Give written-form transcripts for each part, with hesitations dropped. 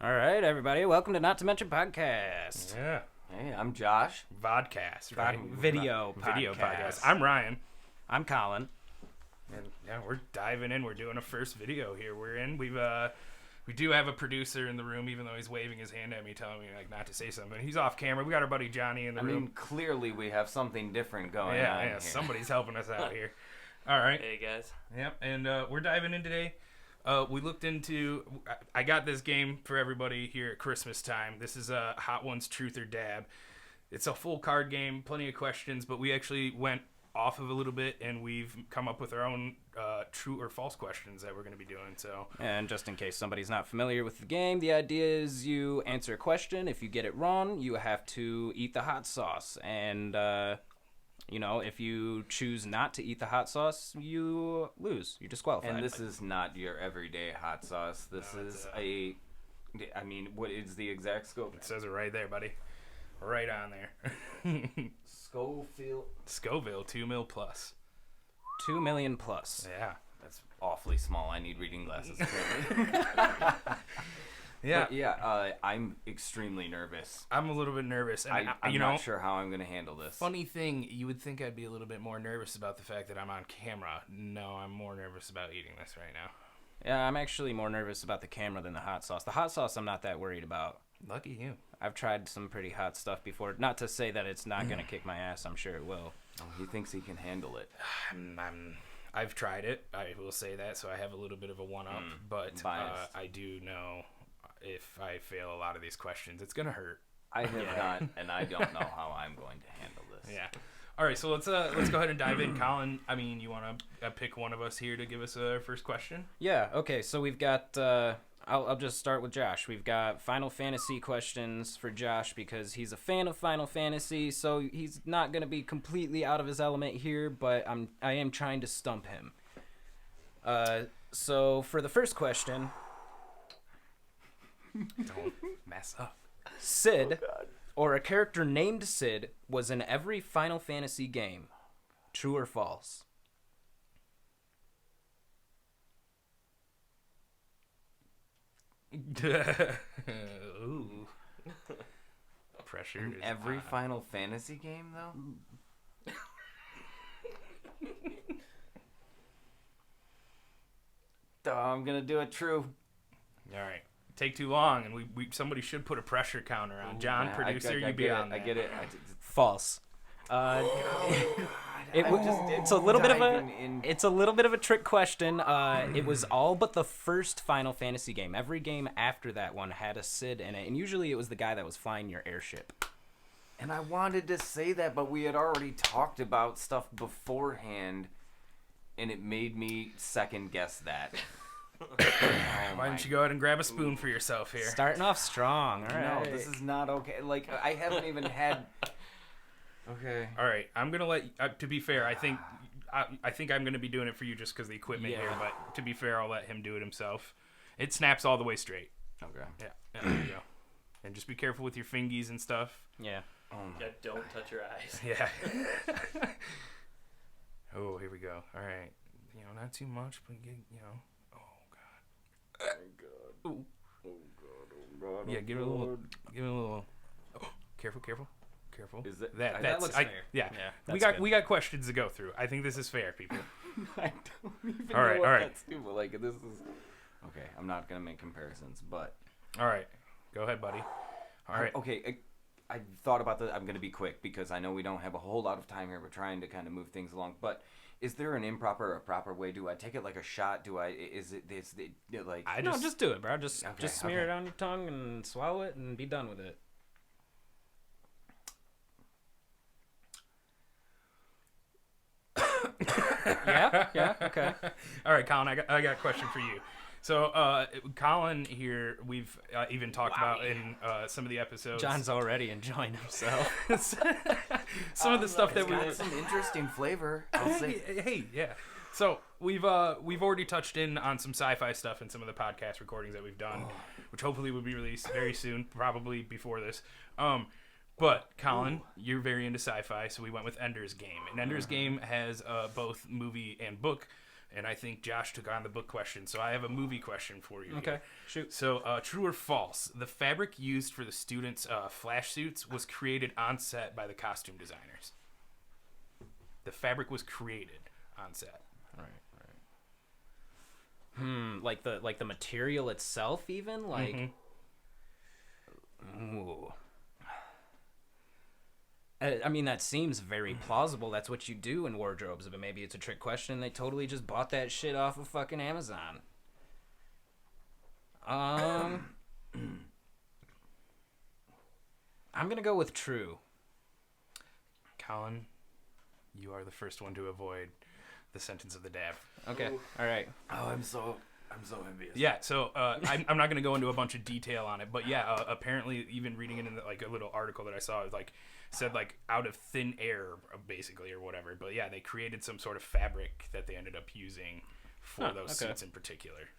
All right, everybody, welcome to Not to Mention Podcast. Yeah. Hey, I'm Josh. Vodcast, right? Video podcast. I'm Ryan. I'm Colin. And yeah, we're diving in. We're doing a first video here. We do have a producer in the room, even though he's waving his hand at me, telling me like not to say something. He's off camera. We got our buddy Johnny in the room. I mean, clearly we have something different going on Yeah, here. somebody's helping us out here. All right. Hey guys. Yep, and we're diving in today. We looked into. I got this game for everybody here at Christmas time. This is a Hot Ones Truth or Dab. It's a full card game, plenty of questions, but we actually went off of a little bit, and we've come up with our own true or false questions that we're going to be doing. So, And just in case somebody's not familiar with the game, the idea is you answer a question. If you get it wrong, you have to eat the hot sauce. And, if you choose not to eat the hot sauce, you lose. You're disqualified. And this is not your everyday hot sauce. This is what is the exact scope? it says it right there, buddy. Right on there. Scoville 2 mil plus. 2 million plus. Yeah. That's awfully small. I need reading glasses. Yeah. But I'm extremely nervous. I'm a little bit nervous. And I'm not sure how I'm going to handle this. Funny thing, you would think I'd be a little bit more nervous about the fact that I'm on camera. No, I'm more nervous about eating this right now. Yeah, I'm actually more nervous about the camera than the hot sauce. The hot sauce I'm not that worried about. Lucky you. I've tried some pretty hot stuff before. Not to say that it's not going to kick my ass. I'm sure it will. Oh, he thinks he can handle it. I've tried it. I will say that, so I have a little bit of a one-up. But I do know if I fail a lot of these questions, it's going to hurt. I have not, and I don't know how I'm going to handle this. Yeah. All right, so let's go ahead and dive in. Colin, you want to pick one of us here to give us our first question? Yeah, okay, so we've got, I'll just start with Josh. We've got Final Fantasy questions for Josh because he's a fan of Final Fantasy, so he's not going to be completely out of his element here, but I am trying to stump him. So for the first question... Don't mess up. Sid, or a character named Sid, was in every Final Fantasy game. True or false? Ooh. Pressure. In is every on. Final Fantasy game, though? I'm going to do it true. All right. Take too long, and we somebody should put a pressure counter on. John, producer, you be on there. I get it. False. It's a little bit of a trick question. It was all but the first Final Fantasy game. Every game after that one had a Sid in it, and usually it was the guy that was flying your airship. And I wanted to say that, but we had already talked about stuff beforehand, and it made me second guess that. Why don't you go ahead and grab a spoon for yourself here? Starting off strong. All right. No, this is not okay. Like, I haven't even had... Okay. All right, I'm gonna let. To be fair, I think I'm gonna be doing it for you just because the equipment here. But to be fair, I'll let him do it himself. It snaps all the way straight. Okay. Yeah. There you go. And just be careful with your fingies and stuff. Yeah. Yeah, don't touch your eyes. Yeah. Oh, here we go. All right. Not too much, but Oh God. Ooh. Oh God. Yeah. Give it a little. Oh, careful. Is it, that looks fair. Yeah. We got questions to go through. I think this is fair, people. I don't even All right, know what all right. that's doing. Like, this is... Okay, I'm not going to make comparisons, but... All right. Go ahead, buddy. All right. Okay, I thought about that. I'm going to be quick because I know we don't have a whole lot of time here. We're trying to kind of move things along. But is there an improper or a proper way? Do I take it like a shot? Is it like... No, just do it, bro. Just smear okay. it on your tongue and swallow it and be done with it. Yeah, okay. All right, Colin, I got a question for you. So, Colin here, we've even talked about in some of the episodes. John's already enjoying himself. Some of the stuff that we got some interesting flavor. I'll say. Hey, yeah. So we've already touched in on some sci-fi stuff in some of the podcast recordings that we've done, which hopefully will be released very soon, probably before this. But, Colin, you're very into sci-fi, so we went with Ender's Game. And Ender's Game has both movie and book. and I think Josh took on the book question, so I have a movie question for you. Okay, here. shoot. So, true or false? The fabric used for the students' flash suits was created on set by the costume designers. The fabric was created on set. Right. Like the material itself, even like. Ooh. I mean, that seems very plausible. That's what you do in wardrobes, but maybe it's a trick question. They totally just bought that shit off of fucking Amazon. I'm gonna go with true. Colin, you are the first one to avoid the sentence of the dab. Okay, all right. Oh, I'm so envious. Yeah, so I'm not going to go into a bunch of detail on it, but yeah, apparently even reading it in like a little article that I saw, it like said like out of thin air basically or whatever. But yeah, they created some sort of fabric that they ended up using for those suits in particular.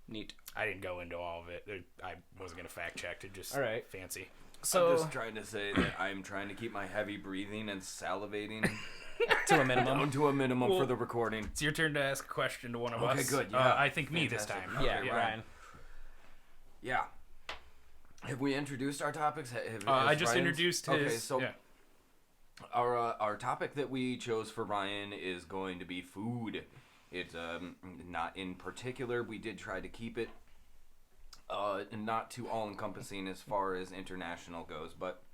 Neat. I didn't go into all of it. I wasn't going to fact check it. Just all right. Fancy. So I'm just trying to say that I'm trying to keep my heavy breathing and salivating to a minimum. down to a minimum for the recording. It's your turn to ask a question to one of us. Okay, good. Yeah. I think me this time. Okay, Yeah, Ryan. Yeah. Have we introduced our topics? I just Ryan's? introduced his. Okay, so yeah. our topic that we chose for Ryan is going to be food. It's not in particular. We did try to keep it not too all-encompassing as far as international goes, but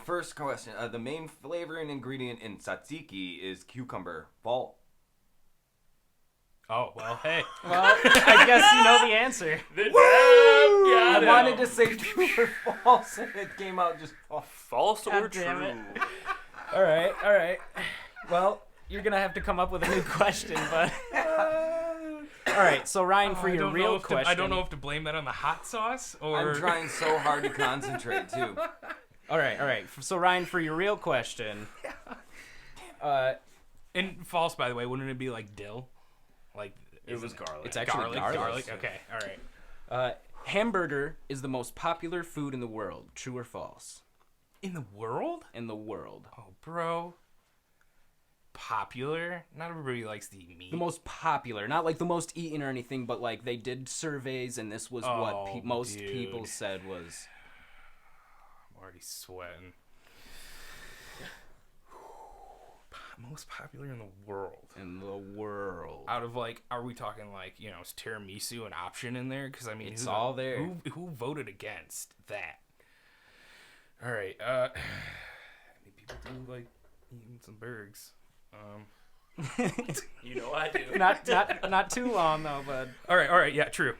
first question. The main flavor and ingredient in tzatziki is cucumber. False. Oh, well, hey. Well, I guess you know the answer. The dab got I him. wanted to say true or false, and it came out just false. False or God true? damn it. All right. Well, you're going to have to come up with a new question, but... All right, so Ryan, for your real question... I don't know if to blame that on the hot sauce or... I'm trying so hard to concentrate, too. All right. So Ryan, for your real question... And false, by the way, wouldn't it be like dill? Like It was garlic. It's actually garlic. Okay, all right. Hamburger is the most popular food in the world. True or false? In the world? In the world. Oh, bro. Popular? Not everybody likes to eat meat. The most popular. Not like the most eaten or anything, but like they did surveys and this was what most people said was... I'm already sweating. Most popular in the world. In the world. Out of like, are we talking like, you know, is tiramisu an option in there? Because I mean, it's all there. Who voted against that? All right. I mean, people do like eating some burgers. You know I do. not too long though, bud. All right. Yeah, true.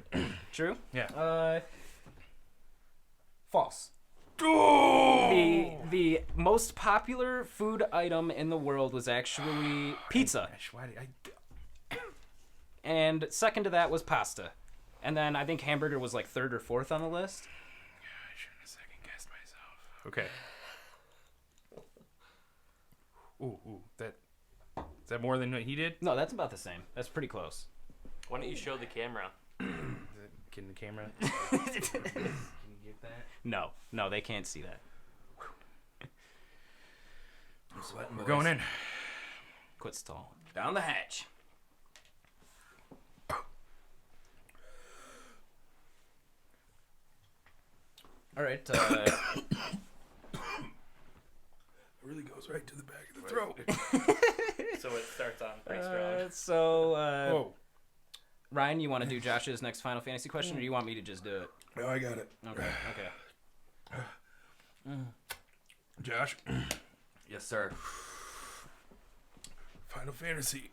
True? Yeah. False. The most popular food item in the world was actually pizza. Gosh, why did I... And second to that was pasta. And then I think hamburger was like third or fourth on the list. I shouldn't have second guessed myself. Okay. Ooh, is that more than what he did? No, that's about the same. That's pretty close. Why don't you show the camera? Can the camera? Can you get that? No, they can't see that. I'm sweating. We're going in. Quit stalling. Down the hatch. All right. It really goes right to the back of the throat. So it starts on pretty strong. So, Ryan, you want to do Josh's next Final Fantasy question, or do you want me to just do it? No, I got it. Okay. Josh, Yes, sir. Final Fantasy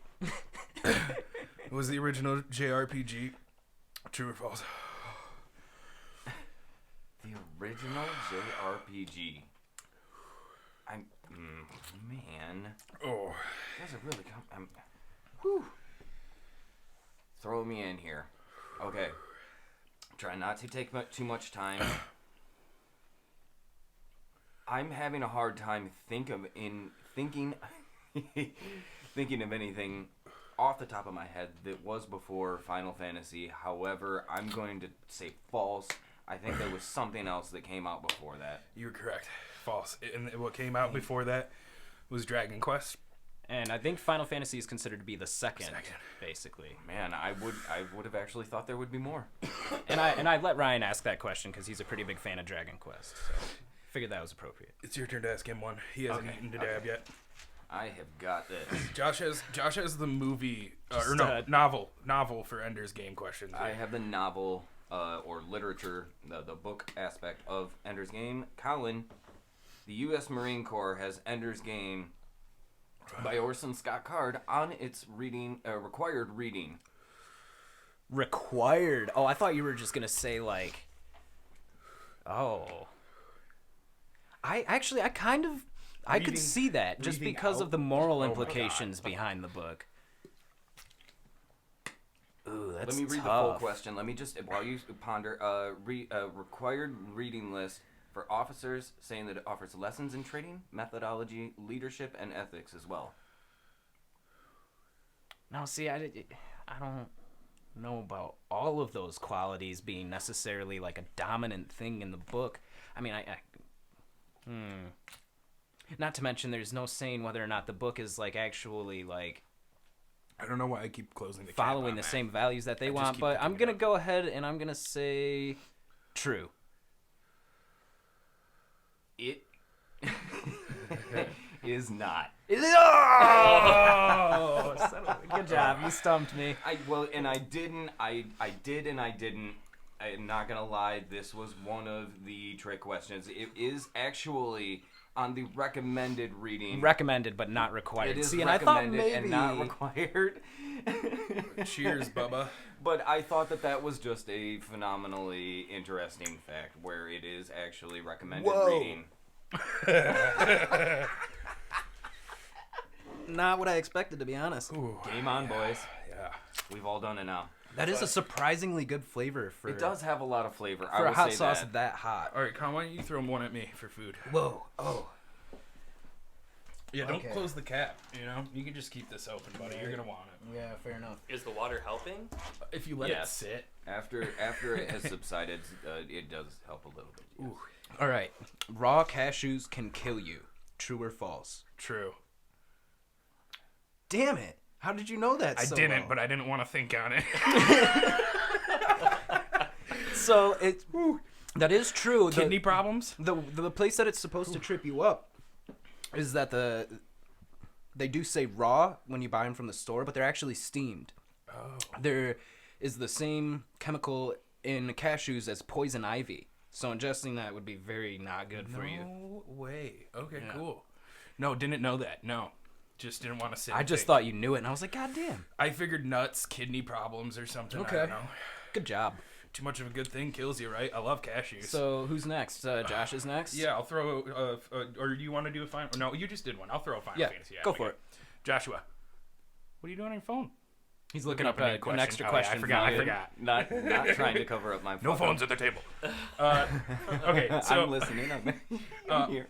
was the original JRPG. True or false? The original JRPG. Man. Oh. You guys are really... Whew. Throw me in here. Okay. Try not to take too much time. I'm having a hard time thinking of anything off the top of my head that was before Final Fantasy. However, I'm going to say false. I think there was something else that came out before that. You're correct. False. And what came out before that was Dragon Quest. And I think Final Fantasy is considered to be the second. Basically. Man, I would have actually thought there would be more. And I let Ryan ask that question because he's a pretty big fan of Dragon Quest. So figured that was appropriate. It's your turn to ask him one. He hasn't eaten the dab yet. I have got this. Josh has the movie Stud. novel for Ender's Game questions. I have the novel or literature, the book aspect of Ender's Game. Colin, the U.S. Marine Corps has Ender's Game by Orson Scott Card on its required reading. Required? Oh, I thought you were just gonna say like. Oh. I could see that just reading because out? of the moral Oh my implications behind the book. Ooh, that's Let me read the tough. full question. Let me just, while you ponder, required reading list for officers, saying that it offers lessons in training, methodology, leadership, and ethics as well. No, see, I don't know about all of those qualities being necessarily like a dominant thing in the book. I mean, Not to mention, there's no saying whether or not the book is like actually like I don't know why I keep closing the cap following on the that. same values that they just want, keep but I'm looking gonna it up. go ahead and I'm gonna say true. It is not. Oh, good job, you stumped me. I did and I didn't. I'm not gonna lie, this was one of the trick questions. It is actually on the recommended reading. Recommended, but not required. It is See, and I thought recommended maybe and not required. Cheers, Bubba. But I thought that was just a phenomenally interesting fact, where it is actually recommended reading. Not what I expected, to be honest. Ooh, Game on, boys. yeah. We've all done it now. That is a surprisingly good flavor for It does have a lot of flavor. I for will a hot say sauce that. that hot. All right, Con, why don't you throw one at me for food? Whoa! Oh. Yeah, don't Okay. close the cap. You know, you can just keep this open, buddy. You're gonna want it Yeah, fair enough. Is the water helping? if you let it Yes. sit. After it has subsided, it does help a little bit. Yes. Ooh. All right, raw cashews can kill you. True or false? True. Damn it! How did you know that? I so didn't, well? but I didn't want to think on it. So it that is true. Kidney problems? The place that it's supposed to trip you up is that they do say raw when you buy them from the store, but they're actually steamed. Oh. There is the same chemical in cashews as poison ivy, so ingesting that would be very not good for you. No way. Okay, Yeah. cool. No, didn't know that. No. Just didn't want to sit. I and just think. thought you knew it, and I was like, God damn. I figured nuts, kidney problems, or something. Okay. I don't know. Good job. Too much of a good thing kills you, right? I love cashews. So who's next? Josh is next? yeah, I'll throw. Or do you want to do a final? No, you just did one. I'll throw a final Yeah, fantasy. go for it. Joshua, what are you doing on your phone? He's looking up a new an extra Oh, yeah, question. I forgot. for I you. forgot. Not trying to cover up my No fuck phones up. at the table. Okay, so I'm listening. I'm here.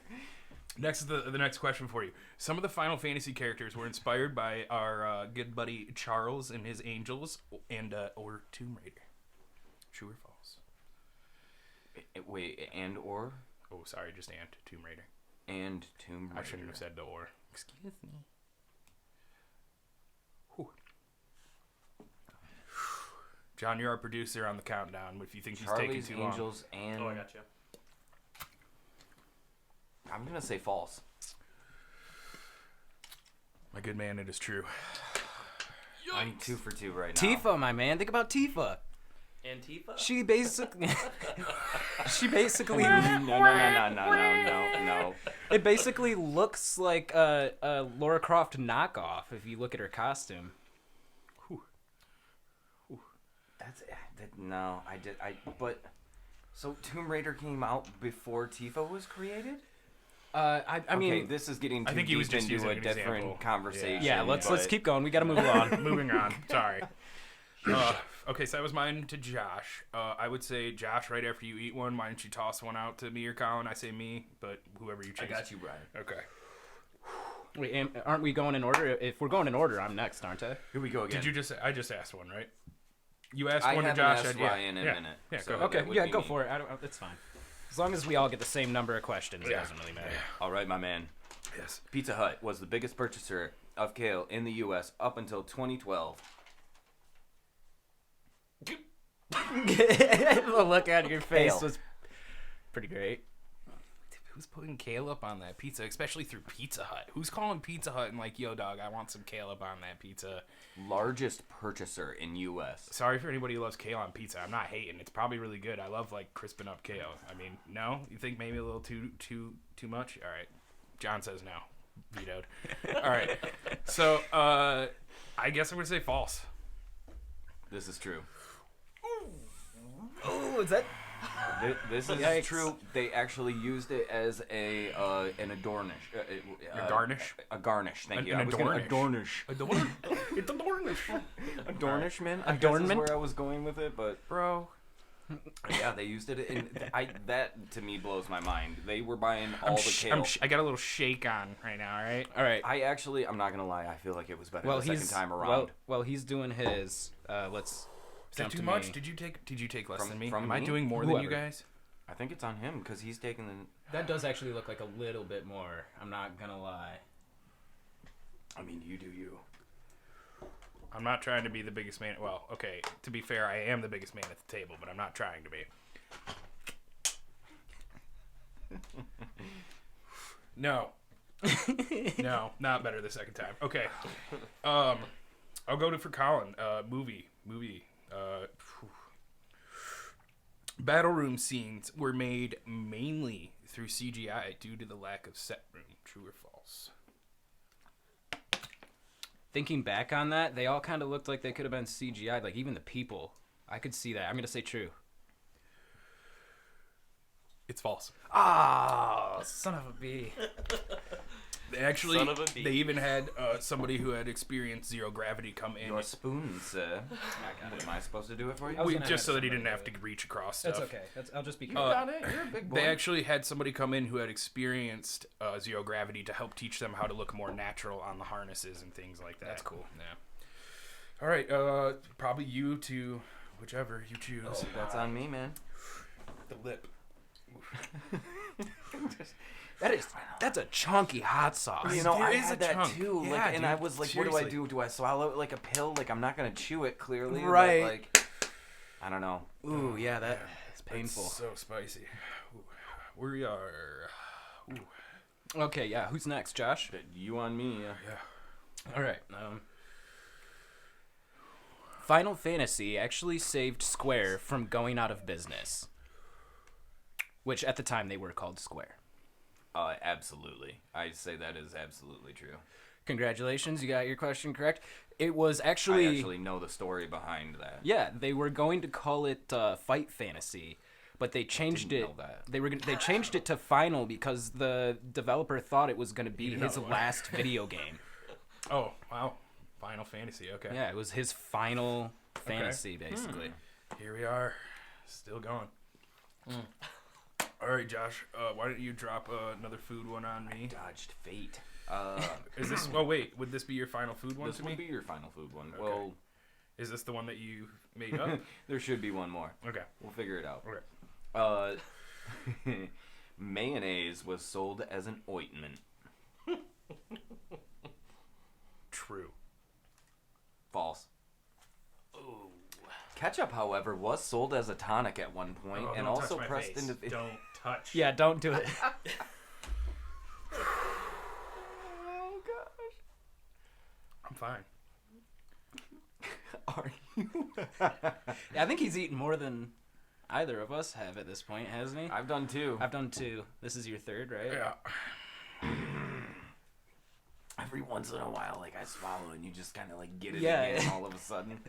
next, the next question for you. Some of the Final Fantasy characters were inspired by our good buddy Charles and his angels, and or Tomb Raider. True or false? Wait, and or? Oh, sorry, just Tomb Raider. And Tomb Raider. I shouldn't have said the or. Excuse me. John, you're our producer on the countdown. If you think he's Charlie's taking too long, Angels and... Oh, I got you. I'm going to say false. my good man, it is true. I'm 2 for 2 right now. Tifa, my man. Think about Tifa. Antifa? She basically... No. It basically looks like a Lara Croft knockoff if you look at her costume. But so Tomb Raider came out before Tifa was created? I mean... Okay, this is getting too I think he was deep just into a using an different example. conversation. Yeah, let's but- keep going. We gotta move on. Moving on. Sorry. Okay, so that was mine to Josh. I would say, Josh, right after you eat one, why don't you toss one out to me or Colin? I say me, but whoever you choose. I got you, Brian. Okay. Wait, aren't we going in order? If we're going in order, I'm next, aren't I? Here we go again. Did you just? I just asked one, right? You asked I one to haven't Josh. asked yeah. Ryan in a yeah. minute. Yeah, so go. that Okay, would yeah, be go me. for it. It's fine. As long as we all get the same number of questions, it Yeah. doesn't really matter. All right, my man. Yes. Pizza Hut was the biggest purchaser of kale in the U.S. up until 2012. The look on your face Kale. was pretty great. Who's putting kale up on that pizza, especially through Pizza Hut? Who's calling Pizza Hut and like, yo, dog, I want some kale up on that pizza? Largest purchaser in U.S. Sorry for anybody who loves kale on pizza. I'm not hating. It's probably really good. I love like crisping up kale. I mean, no? You think maybe a little too much? All right. John says no. Vetoed. All right. So, I guess I'm going to say false. This is true. Oh, is that? This is Yikes. true. They actually used it as an adornish. A garnish? A garnish. Thank you. An I was gonna- adornish. Adornish. It's a garnish. Adornishment. I guess is Adornment? where I was going with it, but Bro. yeah, they used it. In, that to me blows my mind. They were buying all the kale. I got a little shake on right now, all right? All right. I'm not gonna lie. I feel like it was better Well, the second he's time around. Well, he's doing his. Let's. Is that jump too to much? me. Did you take less From- than me? from Am I me? doing more than you Whoever. guys? I think it's on him because he's taking the. That does actually look like a little bit more. I'm not gonna lie. I mean, you do you. I'm not trying to be the biggest man. Well, okay, to be fair, I am the biggest man at the table, but I'm not trying to be. No. No, not better the second time. Okay. I'll go to for Colin. Movie. Phew. Battle room scenes were made mainly through CGI due to the lack of set room. True or false? Thinking back on that, they all kind of looked like they could have been CGI. Like even the people, I could see that. I'm gonna say true. It's false. Ah, son of a bee. They actually, Son of a bee. they even had somebody who had experienced zero gravity come in. Your spoon, sir. Am I supposed to do it for you? I was Wait, gonna just have so that he somebody didn't have do to reach across stuff. That's okay. I'll just be. Got it. You're a big boy. They actually had somebody come in who had experienced zero gravity to help teach them how to look more natural on the harnesses and things like that. That's cool. Yeah. All right. Probably you to whichever you choose. Oh, that's on me, man. The lip. That's a chunky hot sauce. You know, There I is had a that chunk. too. Yeah, Like, and I dude, was like, seriously. what do I do? Do I swallow it like a pill? Like, I'm not gonna chew it clearly. but, Right. like, I don't know. Ooh, yeah, that is It's painful. so spicy. Ooh. We are. Ooh. Okay, yeah. Who's next, Josh? You on me? Yeah. All right. Final Fantasy actually saved Square from going out of business, which at the time they were called Square. Absolutely. I'd say that is absolutely true. Congratulations, you got your question correct. It was I actually, actually know the story behind that. yeah, they were going to call it Fight Fantasy, but they changed didn't it. know that. They changed it to Final because the developer thought it was going to be Need his another one. last video game. Oh wow. Final Fantasy. Okay. Yeah, it was his final fantasy basically. Here we are, still going. All right, Josh. Why don't you drop another food one on me? Dodged fate. Is this? Oh wait, would this be your final food one This to would me? be your final food one. Okay. Well, Is this the one that you made up? there should be one more. Okay. We'll figure it out. Okay. Mayonnaise was sold as an ointment. True. False. Ketchup, however, was sold as a tonic at one point, Oh, and don't also touch my pressed face. into. Don't touch. Yeah, don't do it. Oh gosh. I'm fine. Are you? Yeah, I think he's eaten more than either of us have at this point, hasn't he? I've done two. I've done 2. This is your 3rd, right? Yeah. Every once in a while, like I swallow, and you just kind of like get it Yeah. again all of a sudden.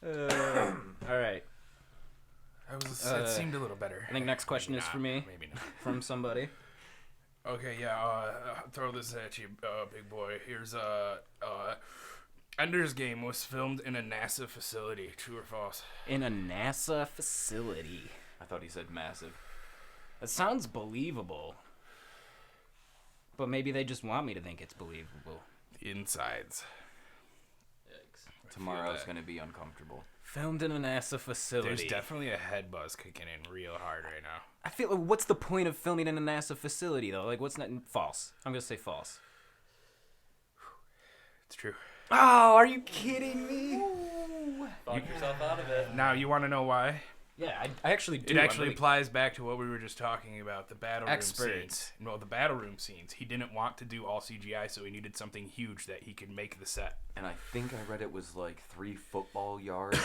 All right. That seemed a little better. I think next question Maybe is not, for me Maybe not. from somebody. Okay, yeah. Throw this at you, big boy. Here's Ender's Game was filmed in a NASA facility. True or false? In a NASA facility. I thought he said massive. That sounds believable. But maybe they just want me to think it's believable. The insides. Yikes. Tomorrow's that. gonna be uncomfortable. Filmed in a NASA facility. There's definitely a head buzz kicking in real hard right now. I feel like, what's the point of filming in a NASA facility though? Like, what's not false? I'm gonna say false. It's true. Oh, are you kidding me? Talk yourself out of it. Now, you want to know why? Yeah, I actually do. It actually applies back to what we were just talking about, the battle room Experts. scenes. No, the battle room scenes. He didn't want to do all CGI, so he needed something huge that he could make the set. And I think I read it was like 3 football yards.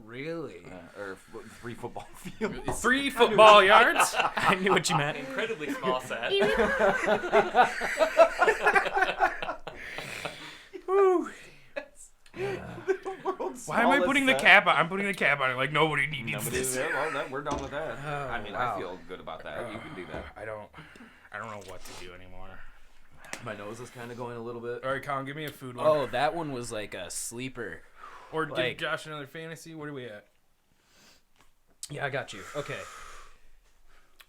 Really? Or 3 football fields. 3 football yards? I knew what you meant. Incredibly small set. Woo. Why am I putting the cap on? I'm putting the cap on it like nobody needs Nobody's this. there. Well, we're done with that. I mean, wow. I feel good about that. You can do that. I don't know what to do anymore. My nose is kind of going a little bit. All right, Colin, give me a food one. Oh, that one was like a sleeper. Or give like- Josh another fantasy. Where are we at? Yeah, I got you. Okay.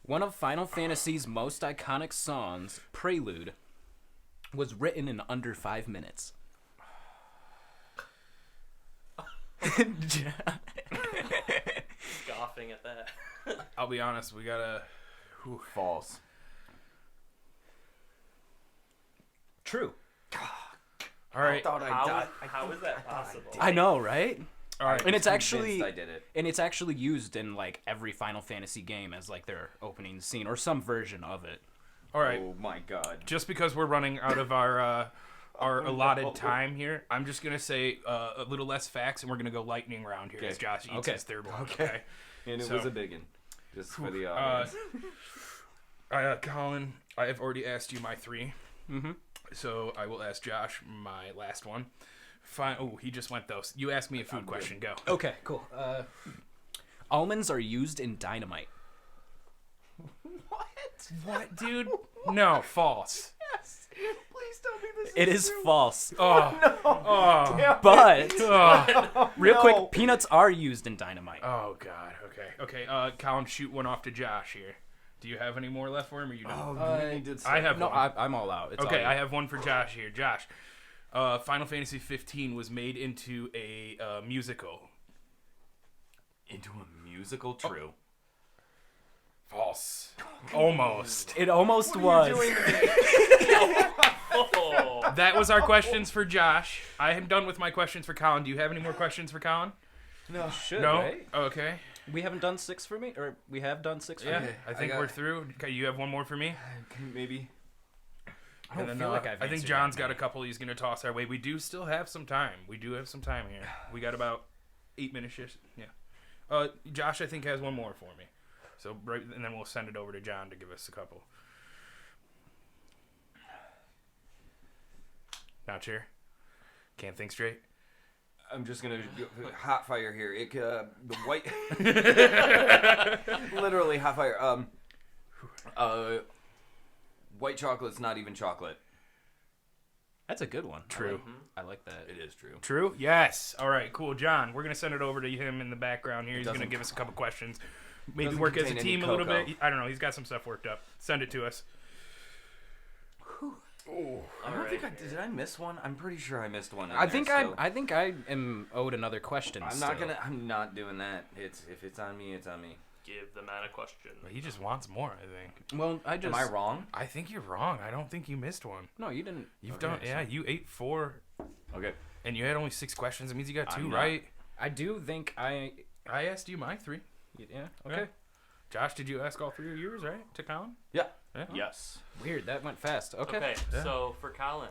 One of Final Fantasy's most iconic songs, Prelude, was written in under 5 minutes. Scoffing at that. I'll be honest. We gotta. False. True. All right. I thought I died. How is that possible? I know, right? All right. And it's actually I did it. and it's actually used in like every Final Fantasy game as like their opening scene or some version of it. All right. Oh my god. Just because we're running out of our allotted time here, I'm just gonna say a little less facts, and we're gonna go lightning round here as Josh eats his third one. Okay. And it So- was a big one. Just for the audience. Colin, I have already asked you my 3. Mm-hmm. So I will ask Josh my last one. Fine. Oh, he just went though. You asked me a food question. Go. Okay, cool. Almonds are used in dynamite. What, dude? No, false. Please tell me this. It is false. Oh, But oh, real quick, peanuts are used in dynamite. oh God. Okay. Colin, shoot one off to Josh here. Do you have any more left for him, or you don't? You did I have No, one. I'm all out. It's Okay, all I have one for Josh here. Josh, Final Fantasy 15 was made into a musical. into a musical. True. False. Almost. It almost was. Oh. That was our questions for Josh. I am done with my questions for Colin. Do you have any more questions for Colin? No, should, No? right? Okay. We haven't done 6 for me? Or we have done 6 for Yeah, me? I think we're through. Okay, you have one more for me? Maybe. I don't And then, feel like I've I think answered John's that got a many. couple he's going to toss our way. We do still have some time. Here. We got about 8 minutes. Yeah. Josh, I think, has one more for me. So, right, and then we'll send it over to John to give us a couple. Not sure. Can't think straight. I'm just gonna hot fire here. The white, literally hot fire. White chocolate's not even chocolate. That's a good one. True. I like that. It is true. True? Yes. All right, cool. John, we're going to send it over to him in the background here. He's going to doesn't- give us a couple questions. Maybe doesn't work as a contain any team a little cocoa. bit. I don't know. He's got some stuff worked up. Send it to us. I don't think did I miss one? I'm pretty sure I missed one. I think I am owed another question. I'm not doing that. If it's on me, it's on me. Give the man a question. But he just wants more, I think. Well, I just. Am I wrong? I think you're wrong. I don't think you missed one. No, you didn't. You've Okay, done, yeah, you ate 4, Okay. and you had only 6 questions. It means you got 2 I'm not- right. I do think I. I asked you my 3. Yeah. Okay. Yeah. Josh, did you ask all 3 of yours, right? To Colin? Yeah. Yeah. Yes. Weird. That went fast. Okay. Yeah. So for Colin,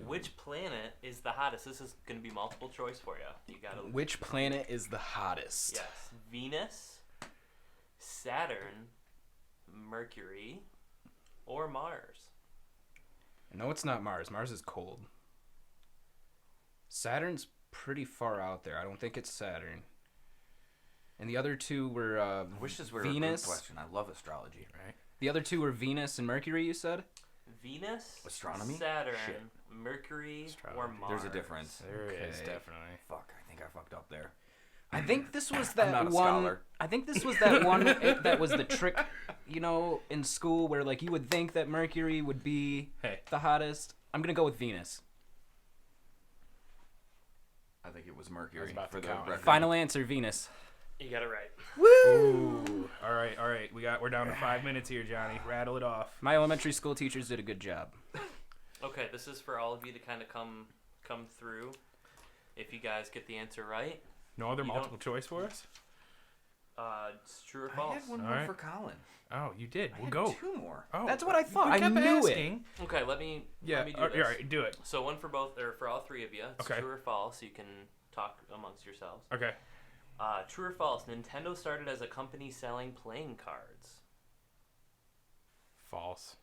which planet is the hottest? This is going to be multiple choice for you. You got to. Which planet is the hottest? Yes. Venus, Saturn, Mercury, or Mars? No, it's not Mars. Mars is cold. Saturn's pretty far out there. I don't think it's Saturn. And the other two were I wish this were Venus. a good question. I love astrology. Right. The other two were Venus and Mercury. You said. Venus, Astronomy? Saturn, Shit. Mercury, or Astrology. Mars? There's a difference. There is, Okay. definitely. Fuck, I think I fucked up there. I think this was I'm that not a one. scholar. I think this was that one that was the trick, in school where like you would think that Mercury would be Hey. the hottest. I'm gonna go with Venus. I think it was I Mercury was about for to the count. record. Final answer, Venus. You got it right. Ooh. All right. We're down to 5 minutes here, Johnny. Rattle it off. My elementary school teachers did a good job. Okay, this is for all of you to kind of come through. If you guys get the answer right, No other You multiple choice for us? it's true or I false. had one All more right. for Colin. Oh, you did. I We'll had go. 2 more. Oh, That's what I thought. I kept knew it. asking. Okay, let me Yeah. do All this. right, do it. So one for both, or for all three of you. It's Okay. true or false. You can talk amongst yourselves. Okay. True or false? Nintendo started as a company selling playing cards. False.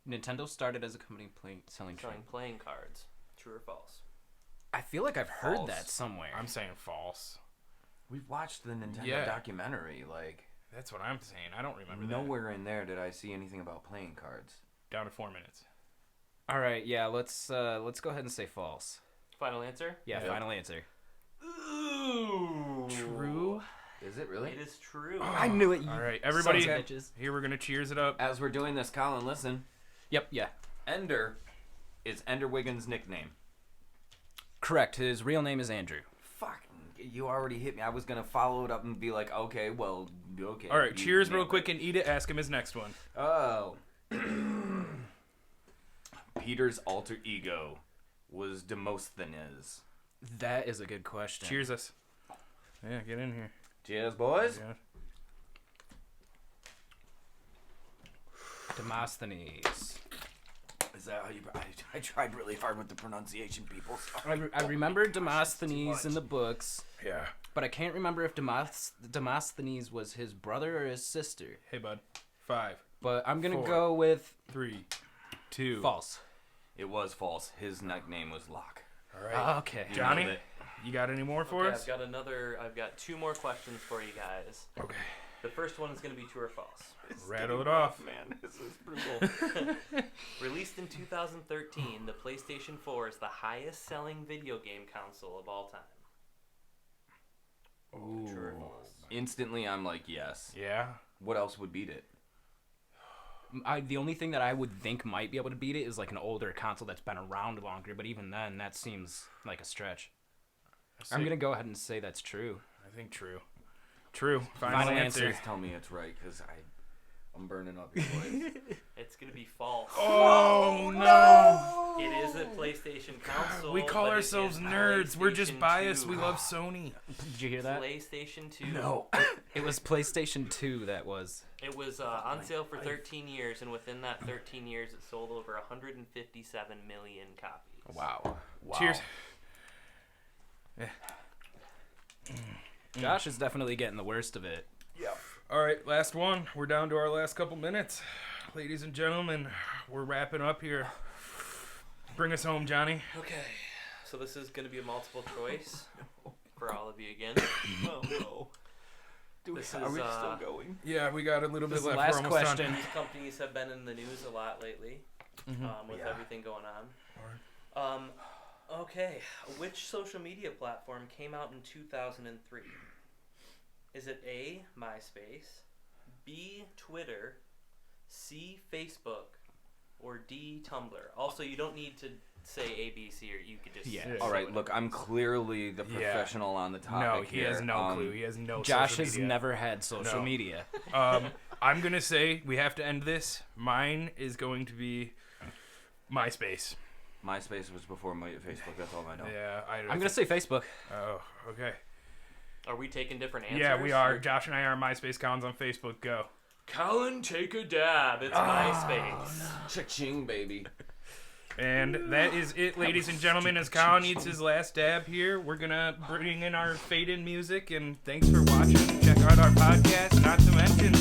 Nintendo started as a company selling Selling playing cards. True or false? I feel like I've heard False. that somewhere. I'm saying false. We've watched the Nintendo Yeah. documentary. Like, That's what I'm saying. I don't remember that. nowhere in there did I see anything about playing cards. Down to 4 minutes. All right, yeah, let's go ahead and say false. Final answer? Yeah, Yep. final answer. Ooh. True. Is it really? It is true. I knew it. You All right, everybody. sons of bitches. Here we're gonna cheers it up. As we're doing this, Colin, listen. Yep, yeah. Ender is Ender Wiggins' nickname. Correct. His real name is Andrew. Fuck, you already hit me. I was gonna follow it up and be like, okay, well, okay. All right, you cheers real nailed quick it. and eat it. Ask him his next one. Oh. Peter's alter ego was Demosthenes. That is a good question. Cheers us. Yeah, get in here. Cheers, boys. Yeah. Demosthenes. Is that how you? I tried really hard with the pronunciation, people. I remember Demosthenes in the books, Yeah. but I can't remember if Demosthenes was his brother or his sister. Hey, bud. 5, But I'm gonna 4. go with 3, 2. false. It was false. His nickname was Locke. All right. Okay. You Johnny, nailed it. you got any more for Okay, us? I've got 2 more questions for you guys. Okay. The first one is going to be true or false. Rattle it off. Man, this is brutal. Released in 2013, the PlayStation 4 is the highest selling video game console of all time. True or false? Instantly, I'm like, yes. Yeah. What else would beat it? The only thing that I would think might be able to beat it is like an older console that's been around longer, but even then, that seems like a stretch. I'm gonna go ahead and say that's true. I think true. True. Final, Final answer. answer. Please tell me it's right, because I'm burning up your voice. It's going to be false. Oh, no. It is a PlayStation console. We call but it ourselves is nerds. We're just PlayStation biased. 2. We love Sony. Did you hear that? PlayStation 2. No. It was PlayStation 2 that was. It was on sale for 13 years, and within that 13 years, it sold over 157 million copies. Wow. Cheers. Josh is definitely getting the worst of it. All right, last one. We're down to our last couple minutes. Ladies and gentlemen, we're wrapping up here. Bring us home, Johnny. Okay, so this is going to be a multiple choice for all of you again. Oh, no. This Are is, we still going? Yeah, we got a little This bit is left. last We're almost question. done. These companies have been in the news a lot lately with Yeah. everything going on. Okay, which social media platform came out in 2003? Is it A, MySpace, B, Twitter, C, Facebook, or D, Tumblr? Also, you don't need to say A, B, C, or you could just Yeah. say All right, whatever. look, I'm clearly the Yeah. professional on the topic No, he here. has no clue. He has no Josh social has media. never had social No. media. I'm going to say we have to end this. Mine is going to be MySpace. MySpace was before my Facebook, that's all I know. Yeah, I'm gonna say Facebook. Oh, okay. Are we taking different answers? Yeah, we are. Josh and I are MySpace Collins on Facebook. Go. Colin, take a dab. It's MySpace. Cha-ching, baby. And that is it, ladies and gentlemen. As Colin eats his last dab here, we're going to bring in our fade-in music. And thanks for watching. Check out our podcast. Not to mention,